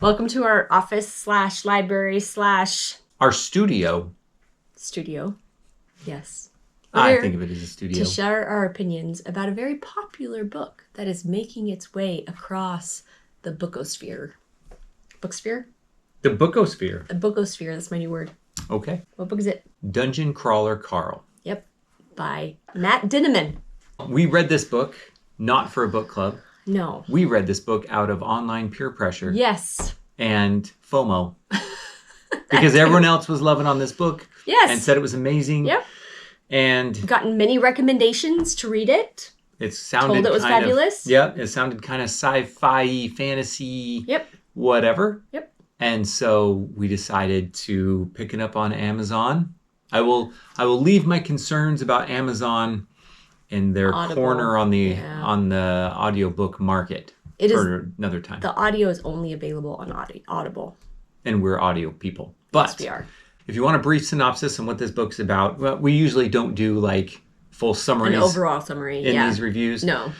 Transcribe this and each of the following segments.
Welcome to our office/library/ Our studio. studio. Yes. I think of it as a studio. To share our opinions about a very popular book that is making its way across the bookosphere. Booksphere? The bookosphere. The bookosphere, that's my new word. Okay. What book is it? Dungeon Crawler Carl. Yep. By Matt Dinneman. We read this book not for a book club. No. We read this book out of online peer pressure. Yes. And FOMO. Because everyone else was loving on this book. Yes. And said it was amazing. Yep. And gotten many recommendations to read it. It sounded told it was fabulous. Yeah, it sounded kind of sci-fi, fantasy. Yep. Whatever. Yep. And so we decided to pick it up on Amazon. I will leave my concerns about Amazon in their corner on the audiobook market for another time. The audio is only available on Audible. And we're audio people. But yes, we are. If you want a brief synopsis on what this book's about, well, we usually don't do like full summaries. An overall summary in these reviews. No.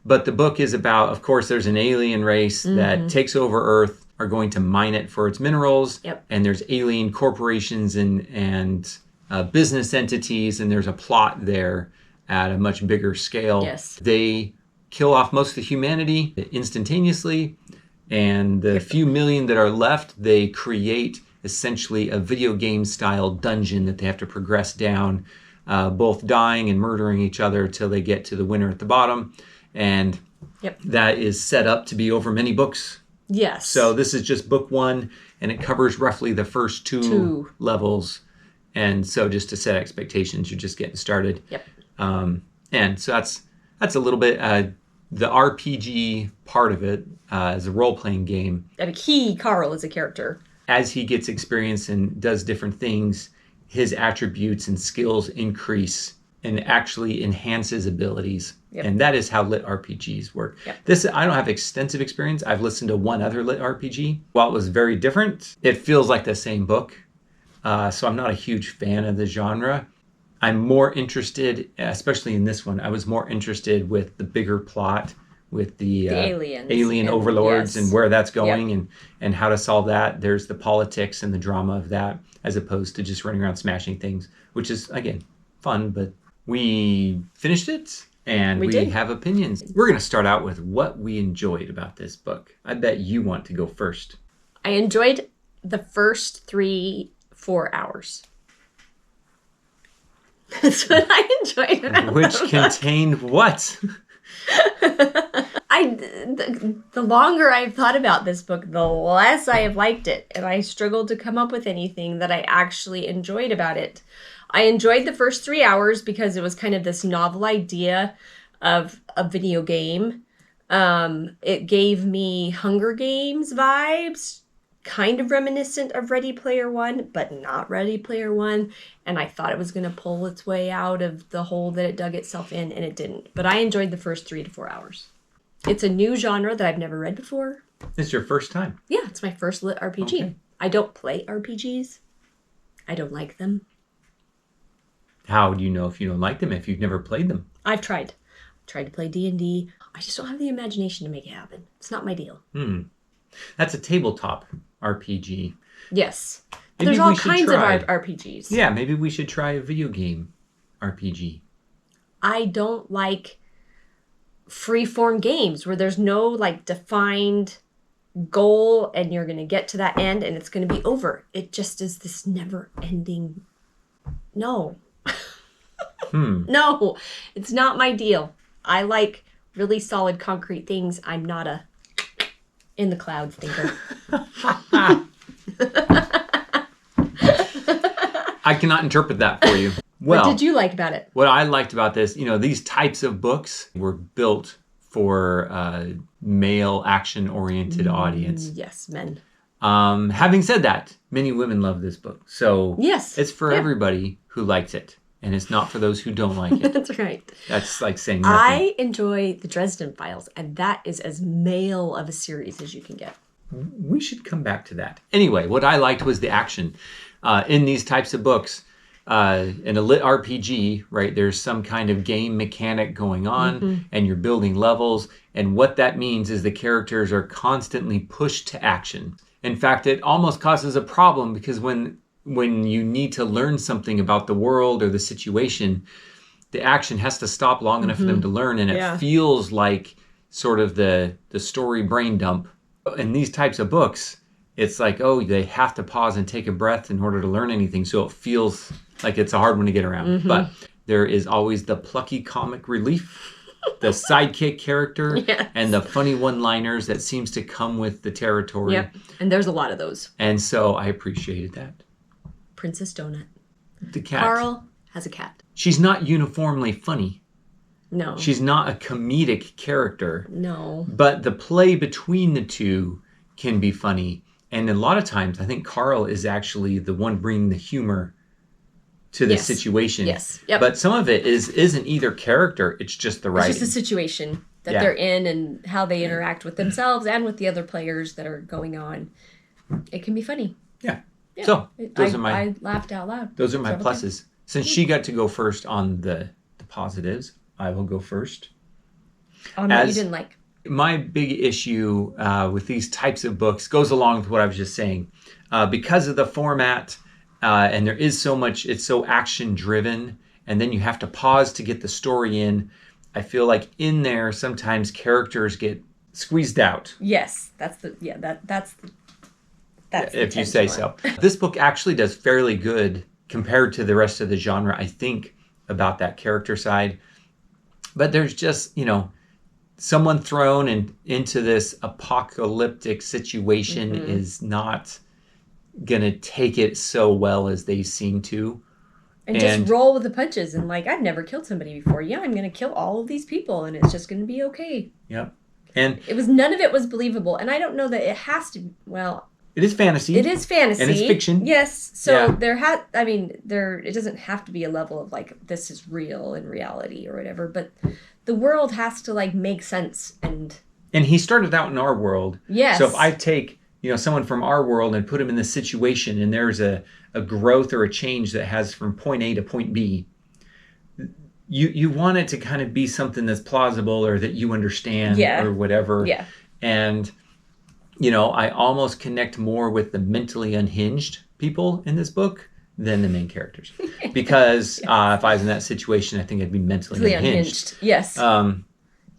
But the book is about, of course, there's an alien race that takes over Earth, are going to mine it for its minerals. Yep. And there's alien corporations and business entities, and there's a plot there at a much bigger scale. Yes. They kill off most of humanity instantaneously, and the few million that are left, they create essentially a video game style dungeon that they have to progress down, both dying and murdering each other till they get to the winner at the bottom. And that is set up to be over many books. Yes. So this is just book one, and it covers roughly the first two levels. And so just to set expectations, you're just getting started. Yep. And so that's a little bit the RPG part of it is a role-playing game. And Carl is a character. As he gets experience and does different things, his attributes and skills increase and actually enhance his abilities. Yep. And that is how lit RPGs work. Yep. I don't have extensive experience. I've listened to one other lit RPG. While it was very different, it feels like the same book. So I'm not a huge fan of the genre. I'm more interested, especially in this one, I was more interested with the bigger plot, with the alien overlords and where that's going and how to solve that. There's the politics and the drama of that, as opposed to just running around smashing things, which is, again, fun. But we finished it, and we have opinions. We're going to start out with what we enjoyed about this book. I bet you want to go first. I enjoyed the first 3-4 hours. That's what I enjoyed about Which contained what? The longer I've thought about this book, the less I have liked it. And I struggled to come up with anything that I actually enjoyed about it. I enjoyed the first 3 hours because it was kind of this novel idea of a video game. It gave me Hunger Games vibes, kind of reminiscent of Ready Player One, but not Ready Player One. And I thought it was going to pull its way out of the hole that it dug itself in, and it didn't. But I enjoyed the first 3 to 4 hours. It's a new genre that I've never read before. It's your first time? Yeah, it's my first lit RPG. Okay. I don't play RPGs. I don't like them. How do you know if you don't like them if you've never played them? I've tried. Tried to play D&D. I just don't have the imagination to make it happen. It's not my deal. That's a tabletop RPG. Yes. There's all kinds of RPGs. Yeah, maybe we should try a video game RPG. I don't like free-form games where there's no like defined goal and you're going to get to that end and it's going to be over. It just is this never-ending... No. No, it's not my deal. I like really solid concrete things. I'm not a in the clouds thinker. I cannot interpret that for you. Well, what did you like about it? What I liked about this, these types of books were built for a male action-oriented audience. Yes, men. Having said that, many women love this book. So yes, it's for everybody who likes it. And it's not for those who don't like it. That's right. That's like saying nothing. I enjoy the Dresden Files, and that is as male of a series as you can get. We should come back to that. Anyway, what I liked was the action. In these types of books, in a lit RPG, right, there's some kind of game mechanic going on and you're building levels. And what that means is the characters are constantly pushed to action. In fact, it almost causes a problem because when you need to learn something about the world or the situation, the action has to stop long enough for them to learn. And it feels like sort of the story brain dump. In these types of books, it's like, oh, they have to pause and take a breath in order to learn anything. So it feels like it's a hard one to get around. But there is always the plucky comic relief, the sidekick character, and the funny one-liners that seems to come with the territory. Yep, and there's a lot of those. And so I appreciated that. Princess Donut. The cat. Carl has a cat. She's not uniformly funny. No. She's not a comedic character. No. But the play between the two can be funny. And a lot of times, I think Carl is actually the one bringing the humor to the situation. Yes. Yep. But some of it isn't either character. It's just the writing. It's just the situation that they're in and how they interact with themselves and with the other players that are going on. It can be funny. Yeah. So I laughed out loud. Those are my pluses. Since she got to go first on the positives, I will go first. On what you didn't like. My big issue with these types of books goes along with what I was just saying. Because of the format, and there is so much, it's so action driven, and then you have to pause to get the story in. I feel like in there, sometimes characters get squeezed out. Yes, that's if you say so. This book actually does fairly good compared to the rest of the genre, I think, about that character side. But there's just, someone thrown into this apocalyptic situation is not going to take it so well as they seem to. And just roll with the punches and I've never killed somebody before. Yeah, I'm going to kill all of these people and it's just going to be okay. Yep. And none of it was believable. And I don't know that it has to, it is fantasy. It is fantasy. And it's fiction. Yes. So it doesn't have to be a level of this is real in reality or whatever, but the world has to make sense and he started out in our world. Yes. So if I take, someone from our world and put him in this situation and there's a growth or a change that has from point A to point B, you want it to kind of be something that's plausible or that you understand or whatever. Yeah. And I almost connect more with the mentally unhinged people in this book than the main characters. Because if I was in that situation, I think I'd be mentally unhinged. Yes.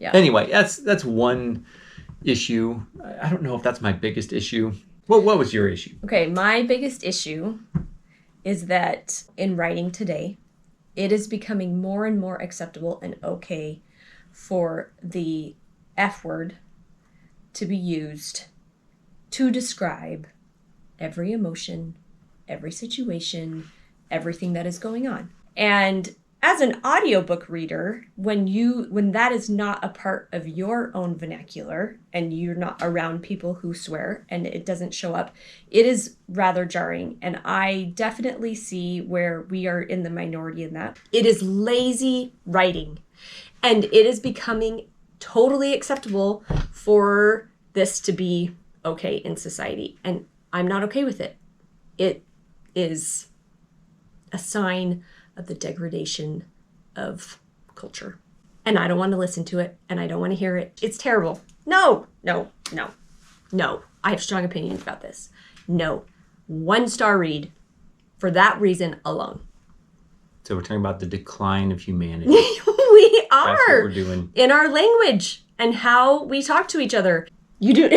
Anyway, that's one issue. I don't know if that's my biggest issue. What was your issue? Okay, my biggest issue is that in writing today, it is becoming more and more acceptable and okay for the F word to be used to describe every emotion, every situation, everything that is going on. And as an audiobook reader, when that is not a part of your own vernacular and you're not around people who swear and it doesn't show up, it is rather jarring. And I definitely see where we are in the minority in that. It is lazy writing, and it is becoming totally acceptable for this to be okay in society. And I'm not okay with it. It is a sign of the degradation of culture. And I don't want to listen to it, and I don't want to hear it. It's terrible. No. I have strong opinions about this. No. 1-star read for that reason alone. So we're talking about the decline of humanity. We are. That's what we're doing. In our language and how we talk to each other. You do.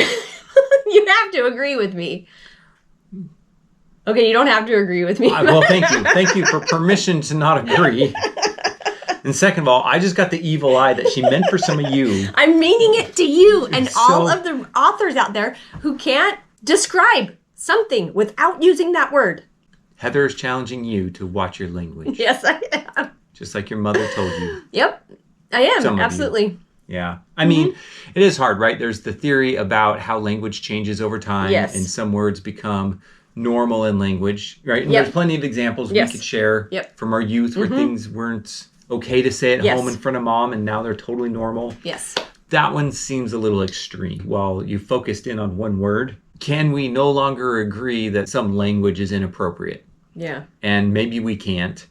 You have to agree with me. Okay, you don't have to agree with me. Well, thank you. Thank you for permission to not agree. And second of all, I just got the evil eye that she meant for some of you. I'm meaning it to you and all of the authors out there who can't describe something without using that word. Heather is challenging you to watch your language. Yes, I am. Just like your mother told you. Yep, I am. Absolutely. Yeah. I mean, it is hard, right? There's the theory about how language changes over time. Yes. And some words become normal in language, right? And there's plenty of examples we could share from our youth where things weren't okay to say at home in front of mom, and now they're totally normal. Yes. That one seems a little extreme. While you focused in on one word, can we no longer agree that some language is inappropriate? Yeah. And maybe we can't.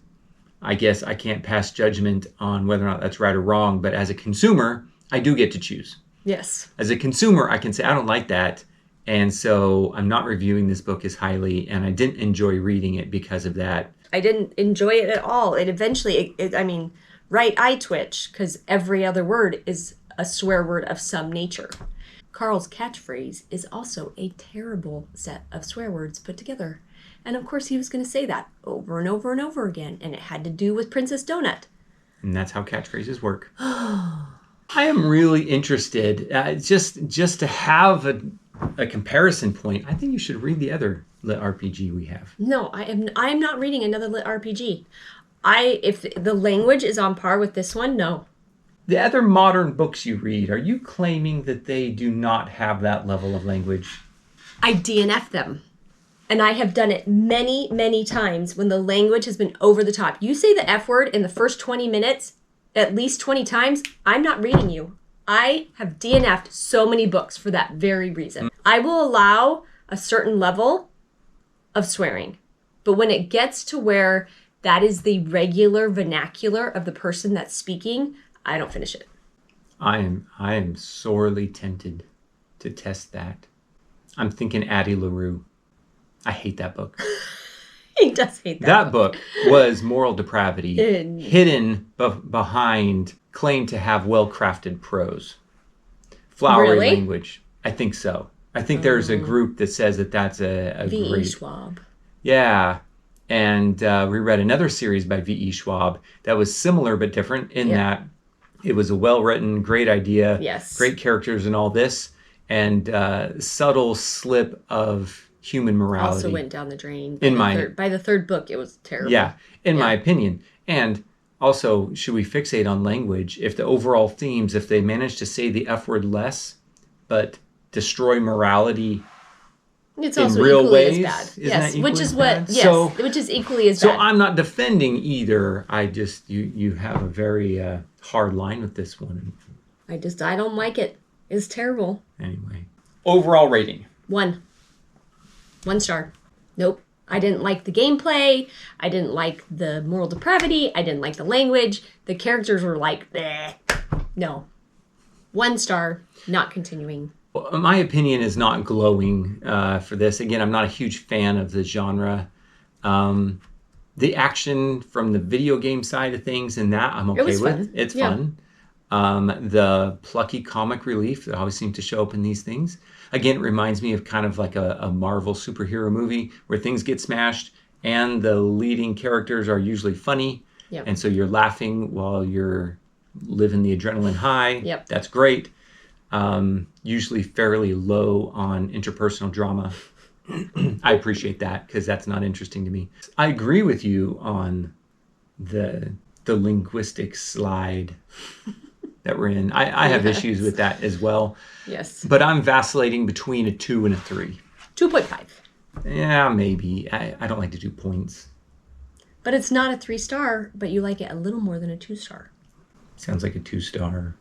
I guess I can't pass judgment on whether or not that's right or wrong, but as a consumer, I do get to choose. Yes. As a consumer, I can say, I don't like that. And so I'm not reviewing this book as highly, and I didn't enjoy reading it because of that. I didn't enjoy it at all. It eventually, right eye twitch, because every other word is a swear word of some nature. Carl's catchphrase is also a terrible set of swear words put together. And of course he was going to say that over and over and over again, and it had to do with Princess Donut. And that's how catchphrases work. I am really interested, just to have a comparison point. I think you should read the other lit RPG we have. No, I am not reading another lit RPG. If the language is on par with this one, no. The other modern books you read, are you claiming that they do not have that level of language? I DNF them. And I have done it many, many times when the language has been over the top. You say the F word in the first 20 minutes, at least 20 times, I'm not reading you. I have DNF'd so many books for that very reason. I will allow a certain level of swearing. But when it gets to where that is the regular vernacular of the person that's speaking, I don't finish it. I am sorely tempted to test that. I'm thinking Addie LaRue. I hate that book. He does hate that book. Was moral depravity hidden behind claim to have well-crafted prose. Flowery language. I think so. I think there's a group that says that that's a V.E. great... Schwab. Yeah. And we read another series by V.E. Schwab that was similar but different in that it was a well-written, great idea, great characters and all this, and subtle slip of human morality. Also went down the drain. By the third book, it was terrible. Yeah, in my opinion. And also, should we fixate on language? If the overall themes, if they manage to say the F word less, but destroy morality it's in also real equally ways, as bad. which is equally as bad. So I'm not defending either. I just you have a very hard line with this one. I don't like it. It's terrible. Anyway, overall rating 1 star. Nope. I didn't like the gameplay. I didn't like the moral depravity. I didn't like the language. The characters were like, bleh. No. 1 star. Not continuing. Well, my opinion is not glowing for this. Again, I'm not a huge fan of the genre. The action from the video game side of things and that I'm okay with. Fun. It's fun. The plucky comic relief that always seems to show up in these things. Again, it reminds me of kind of like a Marvel superhero movie where things get smashed and the leading characters are usually funny. Yep. And so you're laughing while you're living the adrenaline high. Yep. That's great. Usually fairly low on interpersonal drama. I appreciate that because that's not interesting to me. I agree with you on the linguistic slide that we're in. I have issues with that as well. Yes. But I'm vacillating between a 2 and a 3. 2.5. Yeah, maybe. I don't like to do points. But it's not a 3 star, but you like it a little more than a 2 star. Sounds like a 2 star.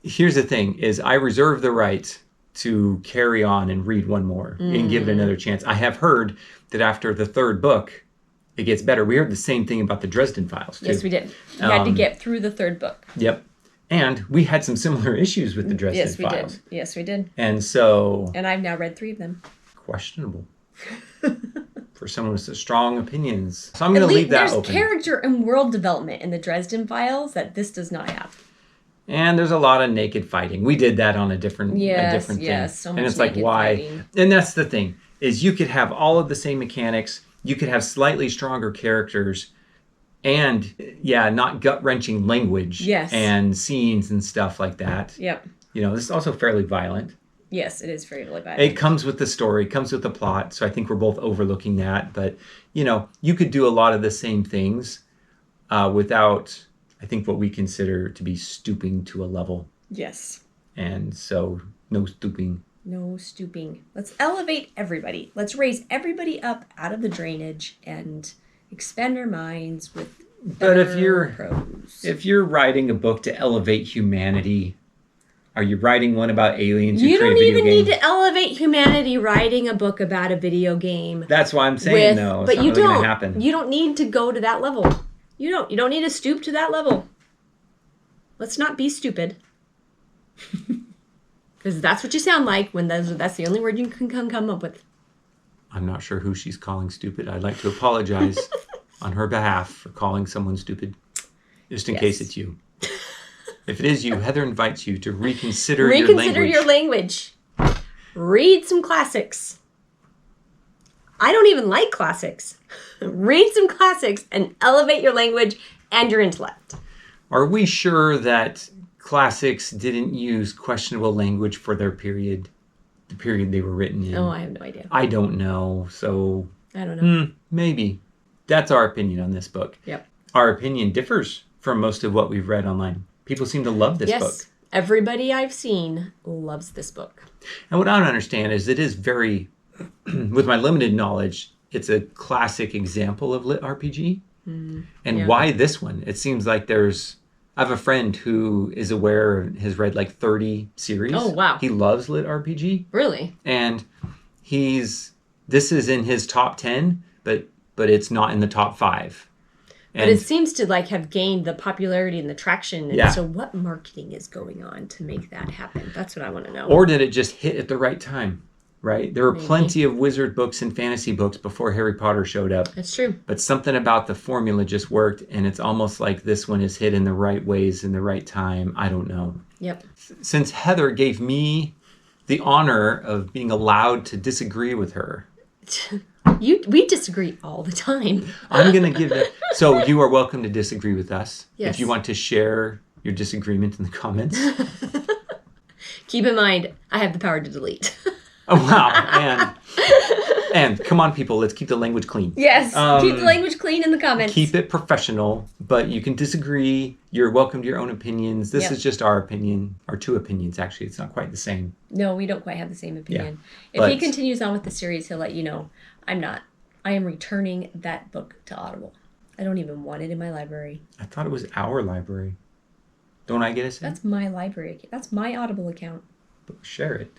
Here's the thing, is I reserve the right to carry on and read one more and give it another chance. I have heard that after the third book, it gets better. We heard the same thing about the Dresden Files, too. Yes, we did. We had to get through the third book. Yep. And we had some similar issues with the Dresden Files. Yes, we did. And so... And I've now read 3 of them. Questionable. For someone with such strong opinions. So I'm going to leave that open. There's character and world development in the Dresden Files that this does not have. And there's a lot of naked fighting. We did that on a different thing. Yes, so much and it's like, why? Fighting. And that's the thing, is you could have all of the same mechanics. You could have slightly stronger characters and, not gut-wrenching language and scenes and stuff like that. Yep. This is also fairly violent. Yes, it is fairly violent. It comes with the story, comes with the plot, so I think we're both overlooking that. But, you could do a lot of the same things without, I think, what we consider to be stooping to a level. Yes. And so, no stooping. No stooping. Let's elevate everybody. Let's raise everybody up out of the drainage and expand our minds with But if you're writing a book to elevate humanity, Are you writing one about aliens who You create don't a video even game? need to elevate humanity writing a book about a video game. That's why I'm saying, though. It's But not you really going don't. to happen. You don't need to go to that level. You don't need to stoop to that level. Let's not be stupid. Because that's what you sound like when that's the only word you can come up with. I'm not sure who she's calling stupid. I'd like to apologize on her behalf for calling someone stupid, just in case it's you. If it is you, Heather invites you to reconsider your language. Reconsider your language. Read some classics. I don't even like classics. Read some classics and elevate your language and your intellect. Are we sure that classics didn't use questionable language for their period, the period they were written in? Oh, I have no idea. I don't know. So I don't know. Maybe. That's our opinion on this book. Yep. Our opinion differs from most of what we've read online. People seem to love this book. Yes, everybody I've seen loves this book. And what I don't understand is it is very, with my limited knowledge, it's a classic example of lit RPG. And why this one? It seems like I have a friend who is aware and has read like 30 series. Oh, wow. He loves lit RPG. Really? And this is in his top 10, but it's not in the top 5. But it seems to have gained the popularity and the traction. And so what marketing is going on to make that happen? That's what I want to know. Or did it just hit at the right time? Right? There were plenty of wizard books and fantasy books before Harry Potter showed up. That's true. But something about the formula just worked, and it's almost like this one is hit in the right ways in the right time. I don't know. Yep. Since Heather gave me the honor of being allowed to disagree with her. We disagree all the time. I'm going to give it. So you are welcome to disagree with us. Yes. If you want to share your disagreement in the comments. Keep in mind, I have the power to delete. Oh, wow. And come on, people, let's keep the language clean. Yes, keep the language clean in the comments. Keep it professional, but you can disagree. You're welcome to your own opinions. This is just our opinion, our two opinions, actually. It's not quite the same. No, we don't quite have the same opinion. Yeah, if he continues on with the series, he'll let you know. I'm not. I am returning that book to Audible. I don't even want it in my library. I thought it was our library. Don't I get a say? That's my library. That's my Audible account. Share it.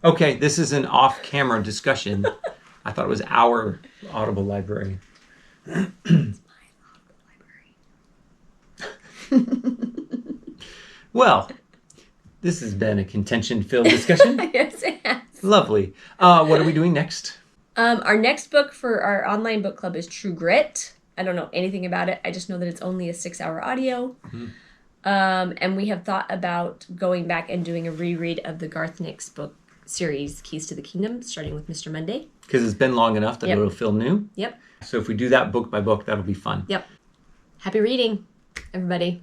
Okay, this is an off-camera discussion. I thought it was our Audible library. It's my Audible library. Well, this has been a contention-filled discussion. Yes, it has. Lovely. What are we doing next? Our next book for our online book club is True Grit. I don't know anything about it. I just know that it's only a 6-hour audio. Mm-hmm. And we have thought about going back and doing a reread of the Garth Nix book series, Keys to the Kingdom, starting with Mr. Monday. Because it's been long enough that it'll feel new. Yep. So if we do that book by book, that'll be fun. Yep. Happy reading, everybody.